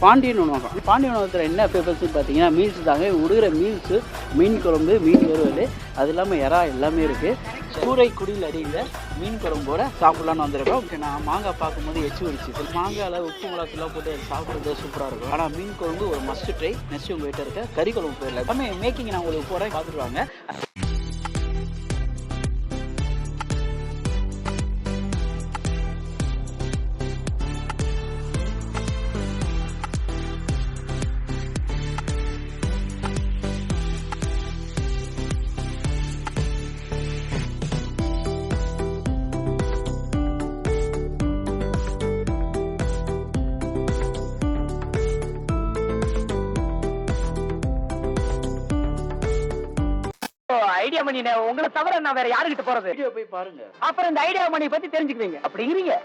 பாண்டியன் உணவகம். பாண்டியன் உணவகத்தில் என்ன ஃபேமஸ்ன்னு பார்த்தீங்கன்னா மீல்ஸ் தாங்க. விடுகிற மீல்ஸு மீன் குழம்பு, மீன் வறுவல், அது இல்லாமல் இறா எல்லாமே இருக்குது. கூரை குடியில் அடியில் மீன் குழம்போட சாப்பிட்லான்னு வந்திருக்கோம். நான் மாங்காய் பார்க்கும்போது எச்சு விடுச்சு. மாங்காயில் உப்பு மிளகாத்தூள்லாம் போட்டு சாப்பிட்றது சூப்பராக இருக்கும். ஆனால் மீன் குழம்பு ஒரு மஸ்ட் ட்ரை. நெக்ஸ்ட் உங்கள் கிட்ட இருக்க கறி குழம்பு போயிடல எல்லாமே மேக்கிங் நான் உங்களுக்கு போகிறேன், பார்த்துட்டு வாங்க. ஐடியா மணி உங்களை தவிர நான் வேற யாருக்கிட்ட போறது? வீடியோ போய் பாருங்க, அப்புறம் இந்த ஐடியா மணி பத்தி தெரிஞ்சுக்குவீங்க. அப்படிங்கிறீங்க.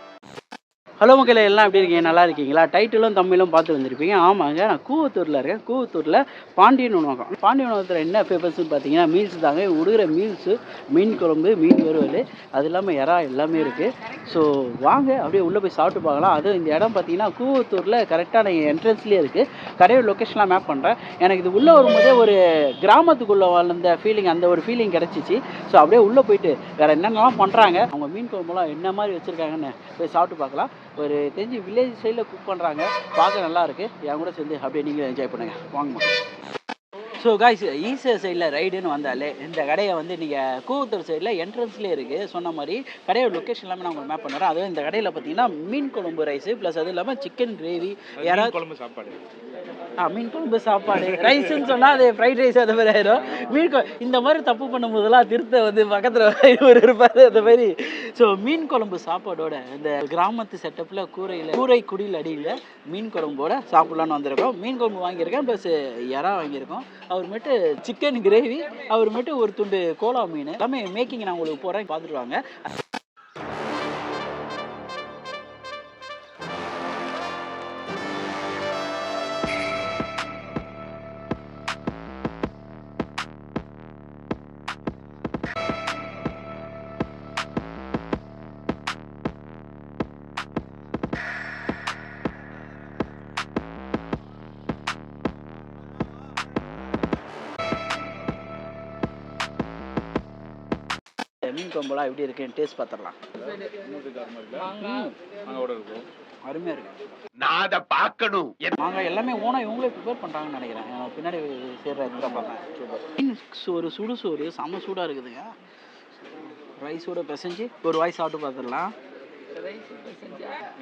ஹலோ மக்களே, எல்லாம் எப்படி இருக்கீங்க? நல்லா இருக்கீங்களா? டைட்டிலும் தமிழும் பார்த்து வந்திருப்பீங்க. ஆமாங்க, நான் கூவத்தூரில் இருக்கேன். கூவத்தூரில் பாண்டியன் உணவகம். பாண்டியன் உணவகத்தில் என்ன ஃபேமஸ்ன்னு பார்த்தீங்கன்னா மீல்ஸ் தாங்க. விடுகிற மீல்ஸு மீன் குழம்பு, மீன் வறுவல், அது இல்லாமல் இறா எல்லாமே இருக்குது. ஸோ வாங்க அப்படியே உள்ளே போய் சாப்பிட்டு பார்க்கலாம். அதுவும் இந்த இடம் பார்த்தீங்கன்னா கூவத்தூரில் கரெக்டான என்ட்ரன்ஸ்லேயே இருக்குது. கடையோட லொக்கேஷன்லாம் மேப் பண்ணுறேன். எனக்கு இது உள்ளே வரும்போதே ஒரு கிராமத்துக்குள்ளே வாழ்ந்த ஃபீலிங், அந்த ஒரு ஃபீலிங் கிடச்சிச்சு. ஸோ அப்படியே உள்ளே போயிட்டு வேறு என்னென்னலாம் பண்ணுறாங்க, அவங்க மீன் குழம்புலாம் என்ன மாதிரி வச்சுருக்காங்கன்னு போய் சாப்பிட்டு பார்க்கலாம். ஒரு தெரிஞ்சு வில்லேஜ் சைடில் குக் பண்ணுறாங்க, பார்க்க நல்லா இருக்குது. என் கூட சேர்ந்து அப்படியே நீங்கள் என்ஜாய் பண்ணுங்கள், வாங்கம்மா. ஸோ காய்ஸ், ஈஸ்டர் சைடில் ரைடுன்னு வந்தாலே இந்த கடையை வந்து நீங்கள் கூவத்தூர் சைடில் என்ட்ரன்ஸ்லேயே இருக்குது. சொன்ன மாதிரி கடையோட லொக்கேஷன் எல்லாமே நான் உங்களுக்கு மேப் பண்ணுறேன். அதுவும் இந்த கடையில் பார்த்தீங்கன்னா மீன் குழம்பு ரைஸு ப்ளஸ் அது இல்லாமல் சிக்கன் கிரேவி, யாராவது குழம்பு சாப்பாடு, மீன் குழம்பு சாப்பாடு, ரைஸுன்னு சொன்னால் அது ஃப்ரைட் ரைஸ் அது மாதிரி ஆயிடும். இந்த மாதிரி தப்பு பண்ணும்போதெல்லாம் திருத்த வந்து பக்கத்தில் ஒரு இருப்பாரு அந்த மாதிரி. ஸோ மீன் குழம்பு சாப்பாடோட இந்த கிராமத்து செட்டப்பில் கூரை குடியில் அடியில் மீன் குழம்போட சாப்பிட்லான்னு வந்திருக்கோம். மீன் குழம்பு வாங்கியிருக்கேன், ப்ளஸ் இறா வாங்கியிருக்கோம். அப்புறமேட்டு சிக்கன் கிரேவி, அப்புறமேட்டு ஒரு துண்டு கோலா மீன், எல்லாமே மேக்கிங் நான் உங்களுக்கு போகிறேன், பார்த்துட்டு வாங்க. மீன் குழம்புலாம் எப்படி இருக்குன்னு டேஸ்ட் பார்த்துடலாம். அருமையாக இருக்குது. நான் அதை பார்க்கணும். நாங்கள் எல்லாமே ஓனாக இவங்களே ப்ரிப்பேர் பண்ணுறாங்கன்னு நினைக்கிறேன். பின்னாடி சேர்ற இடத்துல பார்த்தேன். சூப்பர். மீன் சோறு, சுடு செம்ம சூடாக இருக்குதுங்க. ரைஸோட பிசைஞ்சு ஒரு வாய் சாப்பிட்டு பார்த்துடலாம்.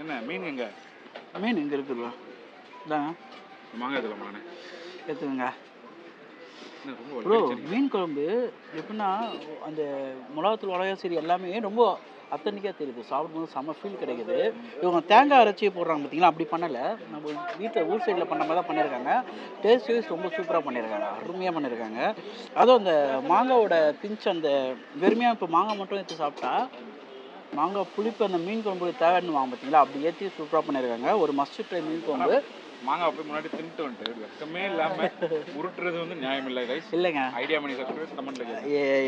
என்ன மீன் எங்க? மீன் எங்கே இருக்குதுல்ல இதாங்க, மாங்காய் எடுத்துக்கலாமா? எடுத்துக்கோங்க ப்ரோ. மீன் குழம்பு எப்படின்னா அந்த மிளகாத்தூள் வளையா சரி எல்லாமே ரொம்ப அத்தன்டிக்காக தெரியுது. சாப்பிடும்போது செம்ம ஃபீல் கிடைக்குது. இவங்க தேங்காய் அரைச்சி போடுறாங்க பார்த்தீங்களா, அப்படி பண்ணலை. நம்ம வீட்டில் ஊர் சைடில் பண்ண மாதிரி தான் பண்ணியிருக்காங்க. டேஸ்ட் வைஸ் ரொம்ப சூப்பராக பண்ணியிருக்காங்க, அருமையாக பண்ணியிருக்காங்க. அதுவும் அந்த மாங்காவோட பிஞ்சு, அந்த வெறுமையாக இப்போ மாங்காய் மட்டும் எடுத்து சாப்பிட்டா மாங்காய் புளிப்பு அந்த மீன் குழம்புக்கு தேவைன்னு வாங்க பார்த்தீங்களா, அப்படி ஏற்றி சூப்பராக பண்ணியிருக்காங்க. ஒரு மஸ்ட் ட்ரை மீன் குழம்பு. மாங்காய் போய் முன்னாடி தின்ட்டு வந்துட்டு வெக்கமே இல்லாமல் உருட்டுறது வந்து நியாயம் இல்லை ரைஸ். இல்லைங்க, ஐடியா பண்ணி கமெண்ட்ல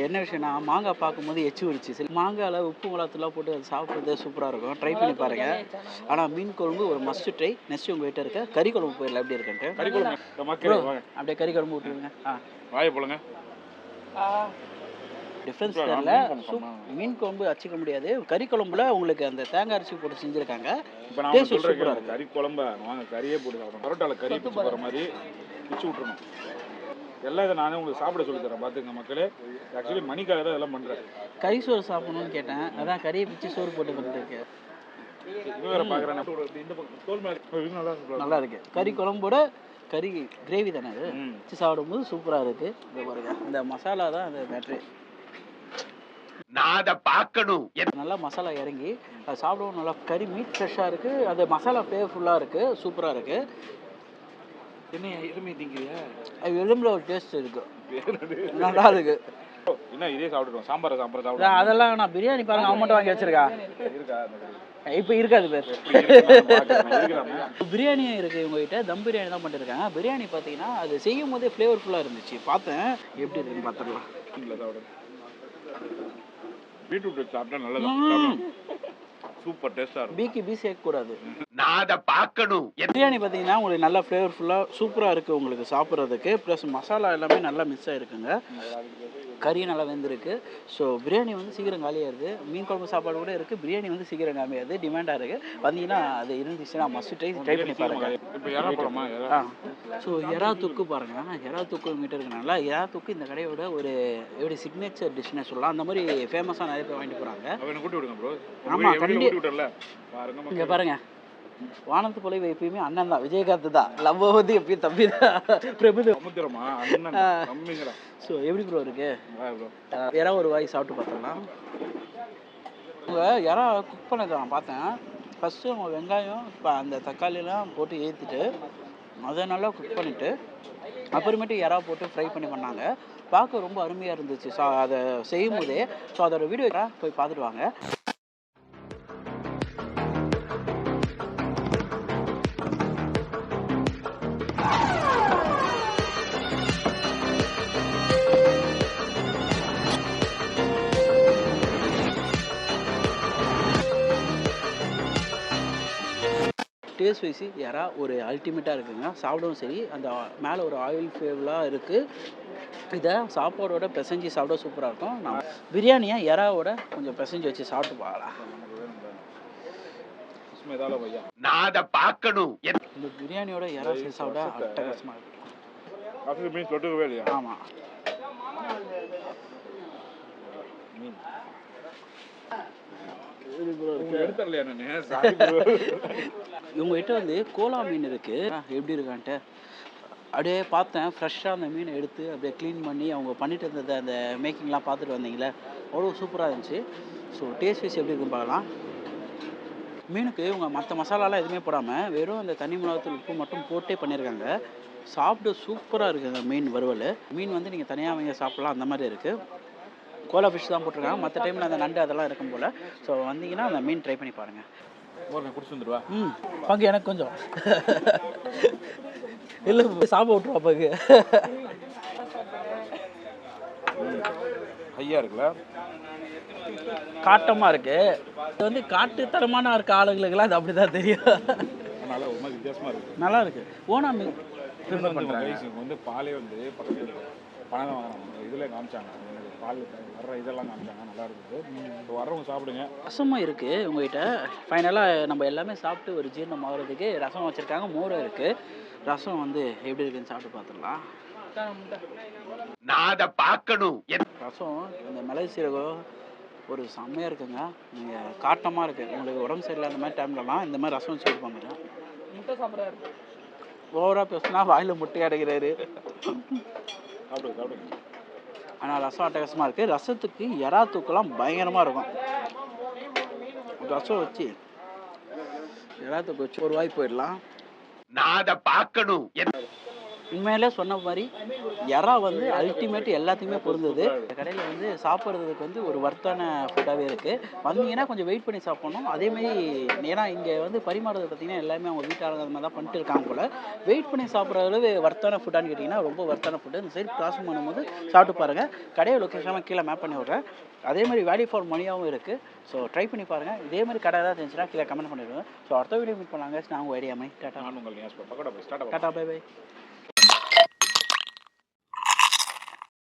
என்ன விஷயம்னா மாங்காய் பார்க்கும்போது எச்சு விடுச்சு. மாங்காயில் உப்பு மிளகாத்தூள்லாம் போட்டு அது சாப்பிட்றது சூப்பராக இருக்கும், ட்ரை பண்ணி பாருங்க. ஆனால் மீன் குழம்பு ஒரு மஸ்ட் ட்ரை. நெக்ஸ்ட் உங்கள் கிட்ட இருக்க கறி குழம்பு போயிடல எப்படி இருக்குன்ட்டு. கறி குழம்பு அப்படியே கறி குழம்பு விட்டுருங்க. வாயை போலுங்க. டிஃப்ரென்ஸ் தெரியல. மீன் குழம்பு அச்சிக்க முடியாது. கறி குழம்புல உங்களுக்கு அந்த தேங்காய் அரிசி போட்டு செஞ்சுருக்காங்க. இப்போ நான் சொல்கிறேன், கறி குழம்பு வாங்க கறியே போட்டு சாப்பிடணும். பரோட்டாவில் கறி பிச்சு போகிற மாதிரி பிச்சு விட்டுறணும். எல்லாம் இதை நானே உங்களுக்கு சாப்பிட சொல்லி தரேன், பார்த்துங்க மக்களே. ஆக்சுவலி மணிக்காக தான் இதெல்லாம் பண்ணுறேன். கறி சோறு சாப்பிடணும்னு கேட்டேன், அதான் கறியை பிச்சு சோறு போட்டு பண்ணிருக்கு. இன்னும் வேறு பார்க்குறேன், நல்லா இருக்கு. கறி குழம்போட கறி கிரேவி தானே அது, பிச்சு சாப்பிடும்போது சூப்பராக இருக்குது. இதை பாருங்க, இந்த மசாலா தான் அந்த மேட்ரு. நான் அதை பார்க்கணும். நல்லா மசாலா இறங்கி அது சாப்பிடவும் நல்லா கறி மீட் ஃப்ரெஷ்ஷாக இருக்குது. அது மசாலா ஃப்ளேவர்ஃபுல்லாக இருக்குது, சூப்பராக இருக்குது. என்ன எலும்பி திங்கிறியா? அது எலும்புல ஒரு டேஸ்ட் இருக்குது, நல்லா இருக்குது. என்ன இதே சாப்பிடுவோம், சாம்பார் சாப்பிடுவோம். அதெல்லாம் நான் பிரியாணி பாருங்க, அவன் மட்டும் வாங்கி வச்சிருக்கா. இப்போ இருக்காது பேர். பிரியாணியும் இருக்குது இவங்ககிட்ட. தம் பிரியாணி தான் பண்ணியிருக்காங்க. பிரியாணி பார்த்தீங்கன்னா அது செய்யும் போதே ஃப்ளேவர்ஃபுல்லாக இருந்துச்சு. பார்த்தேன் எப்படி இருக்குன்னு பார்த்துடலாம். பீட்ரூட் சாப்பிட்டா நல்லது. சூப்பர் டேஸ்டா இருக்கும். பீக்கு பீ சேர்க்கக்கூடாது. நான் அதை பார்க்கணும். பிரியாணி பார்த்தீங்கன்னா உங்களுக்கு நல்லா ஃப்ளேவர்ஃபுல்லாக சூப்பராக இருக்குது உங்களுக்கு சாப்பிட்றதுக்கு. ப்ளஸ் மசாலா எல்லாமே நல்லா மிக்ஸ் ஆகிருக்குங்க. கறி நல்லா வெந்திருக்கு. ஸோ பிரியாணி வந்து சீக்கிரம் காலியாயிருது. மீன் குழம்பு சாப்பாடு கூட இருக்குது. பிரியாணி வந்து சீக்கிரம் காலியாகுது. டிமாண்டாக இருக்குது. வந்தீங்கன்னா அது இருந்துச்சுன்னா மஸ்ட் ட்ரை பண்ணி பாருங்க. இப்போ எறா போலாமா? ஸோ எறா தொக்கு பாருங்கள். எறா தொக்கு மீட்டர் இருக்கனால எறா தொக்கு இந்த கடையோட ஒரு எப்படி சிக்னேச்சர் டிஷ்னே சொல்லலாம். அந்த மாதிரி ஃபேமஸாக நிறைய பேர் வாங்கிட்டு போகிறாங்க. அவனை கூட்டி விடுங்க ப்ரோ. ஆமாம் கண்டிப்பாக. கூட்டி விடல பாருங்க. இங்கே பாருங்கள், வானத்து பொலைவு எப்பயுமே அண்ணன் தான், விஜயகாந்த் தான். லவ் வந்து எப்பயும் தம்பி தான், பிரபுது. சமுத்திரமா அண்ணன் தம்பிங்கடா. ஸோ எப்படி ப்ரோ இருக்கு? யாரா ஒரு வாய் சாப்பிட்டு பார்த்தோம்னா அவங்க யாரா குக் பண்ணதை நான் பார்த்தேன். ஃபஸ்ட்டு அவங்க வெங்காயம் இப்போ அந்த தக்காளியெல்லாம் போட்டு ஏற்றிட்டு அதை நல்லா குக் பண்ணிவிட்டு அப்புறமேட்டு யாரா போட்டு ஃப்ரை பண்ணாங்க. பார்க்க ரொம்ப அருமையாக இருந்துச்சு. ஸோ அதை செய்யும் போதே ஸோ அதோட வீடியோ போய் பார்த்துட்டு வாங்க. டேஸ்ட் வைஸு யாரா ஒரு அல்டிமேட்டாக இருக்குங்க. சாப்பிடவும் சரி, அந்த மேலே ஒரு ஆயில் ஃப்ளேவலாக இருக்குது. இதை சாப்பாடோட பிசைஞ்சு சாப்பிட சூப்பராக இருக்கும். நான் பிரியாணியை எறாவோட கொஞ்சம் பிசைஞ்சு வச்சு சாப்பிட்டு பார்க்கலாம். நான் அதை பார்க்கணும். இந்த பிரியாணியோட எறா சேர்த்து சாப்பிட அட்டகாசமாக இருக்கும். மீன் தொட்டுக்கவே இல்லையா? ஆமாம். இவங்ககிட்ட வந்து கோலா மீன் இருக்குது. எப்படி இருக்கான்ட்டு அப்படியே பார்த்தேன். ஃப்ரெஷ்ஷாக அந்த மீனை எடுத்து அப்படியே க்ளீன் பண்ணி அவங்க பண்ணிட்டு இருந்தது அந்த மேக்கிங்லாம் பார்த்துட்டு வந்தீங்களே, அவ்வளோ சூப்பராக இருந்துச்சு. ஸோ டேஸ்ட் வைஸ் எப்படி இருக்குன்னு பார்க்கலாம். மீனுக்கு இவங்க மற்ற மசாலாலாம் எதுவுமே போடாமல் வெறும் அந்த தனி மிளகாத்தூள் உப்பு மட்டும் போட்டே பண்ணியிருக்காங்க. சாப்பிட சூப்பராக இருக்குங்க மீன் வறுவல். மீன் வந்து நீங்கள் தனியாக வாங்கி சாப்பிட்லாம், அந்த மாதிரி இருக்குது. கோலா ஃபிஷ் தான் போட்டிருக்காங்க. மற்ற டைமில் அந்த நண்டு அதெல்லாம் இருக்கும் போல். ஸோ வந்தீங்கன்னா அந்த மீன் ட்ரை பண்ணி பாருங்கள். குடிச்சு வந்துடுவா. பங்கு எனக்கு கொஞ்சம் இல்லை சாப்பிட விட்ருவா பங்கு. ஐயா இருக்குல்ல, காட்டமாக இருக்குது. இது வந்து காட்டுத்தரமான இருக்க ஆளுங்களுக்கெல்லாம் அது அப்படி தான் தெரியும். அதனால ஒரு மாதிரி வித்தியாசமாக இருக்குது. நல்லா இருக்குது. ஓனா மீன் வந்து பாலே வந்து பக்கத்தில் பணம் இதில் காமிச்சாங்க. பால் வர்ற இதெல்லாம் காமிச்சாங்க. நல்லா இருக்குது. இப்போ வர்றவங்க சாப்பிடுங்க. ரசமும் இருக்குது உங்கள்கிட்ட. ஃபைனலாக நம்ம எல்லாமே சாப்பிட்டு ஒரு ஜீரணம் ஆகிறதுக்கு ரசம் வச்சுருக்காங்க. மோரும் இருக்குது. ரசம் வந்து எப்படி இருக்குன்னு சாப்பிட்டு பார்த்துடலாம். நான் அதை பார்க்கணும். ரசம் இந்த மிளகு சீரகம் ஒரு செம்மையாக இருக்குங்க. நீங்கள் காட்டமாக இருக்குது. உங்களுக்கு உடம்பு சரியில்லை அந்த மாதிரி டைம்லலாம் இந்த மாதிரி ரசம் வச்சு கொடுப்பாங்க. முட்டை சாப்பிட்றாரு. ஓவராக பேசுனா வாயில் முட்டை அடைக்கிறாரு. சாப்பிடுங்க. ஆனால் ரசம் அட்டகாசமாக இருக்குது. ரசத்துக்கு எறா தூக்கெல்லாம் பயங்கரமாக இருக்கும். ரசம் வச்சு எறா தூக்கு வச்சு ஒரு வாய் போயிடலாம். நான் அதை பார்க்கணும். உண்மையிலே சொன்ன மாதிரி எறா வந்து அல்டிமேட் எல்லாத்தையுமே பொருந்தது. இந்த கடையில் வந்து சாப்பிட்றதுக்கு வந்து ஒரு வர்த்தான ஃபுட்டாகவே இருக்குது. வந்தீங்கன்னா கொஞ்சம் வெயிட் பண்ணி சாப்பிட்ணும். அதேமாதிரி ஏன்னா இங்கே வந்து பரிமாறுறது பார்த்திங்கன்னா எல்லாமே அவங்க வீட்டாளங்க அந்த மாதிரி தான் பண்ணிட்டு இருக்காங்க போல். வெயிட் பண்ணி சாப்பிட்ற அளவு வர்த்தான ஃபுட்டான்னு கேட்டிங்கன்னா ரொம்ப வர்த்தான ஃபுட்டு. இந்த சைடு கிராஸ் பண்ணும்போது சாப்பிட்டு பாருங்கள். கடையை லொக்கேஷனாக கீழே மேப் பண்ணி விட்றேன். அதே மாதிரி வேல்யூ ஃபார் மணியாகவும் இருக்குது. ஸோ ட்ரை பண்ணி பாருங்கள். இதே மாதிரி கடை ஏதாவது இருந்துச்சுன்னா கீழே கமெண்ட் பண்ணிடுவேன். ஸோ அடுத்த வீடியோ மீட் பண்ணலாங்க. நான் உங்கள் ஐடியா மை டாட்டா. நான் உங்கள் டாட்டா பை பை.